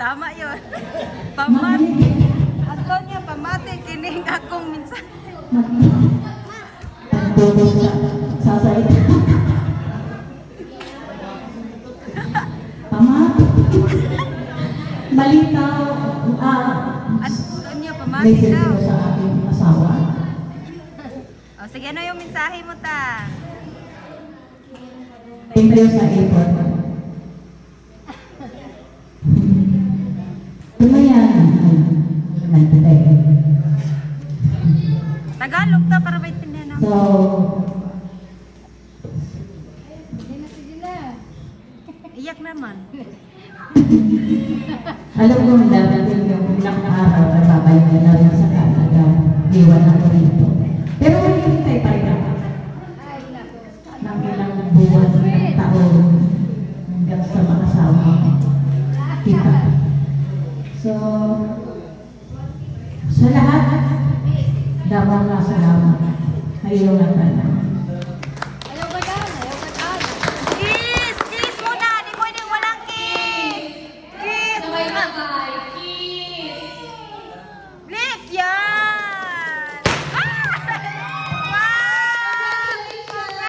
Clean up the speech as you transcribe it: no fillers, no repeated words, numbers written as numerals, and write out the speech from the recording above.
Tama yun. Pamati. Antonio, pamati. Kining akong minsan. Tutos sa salita. Pamati. Malitaw. Antonio, pamati Message daw. ko sa aking asawa. O, sige, ano yung mensahe mo ta? Thank you sa airport. Ano yan? Nagtitay. Tagalog to para maintindihan ako. So, Iyak naman. alam ko dadating yung ilang araw at babalik na rin sa Canada. Iwan ako rito. Pero hinihintay pa rin ako. Ng ilang buwan ng taon hanggang sa makasama kita. So, sa lahat, dapat na salamat. Ngayon na tayo.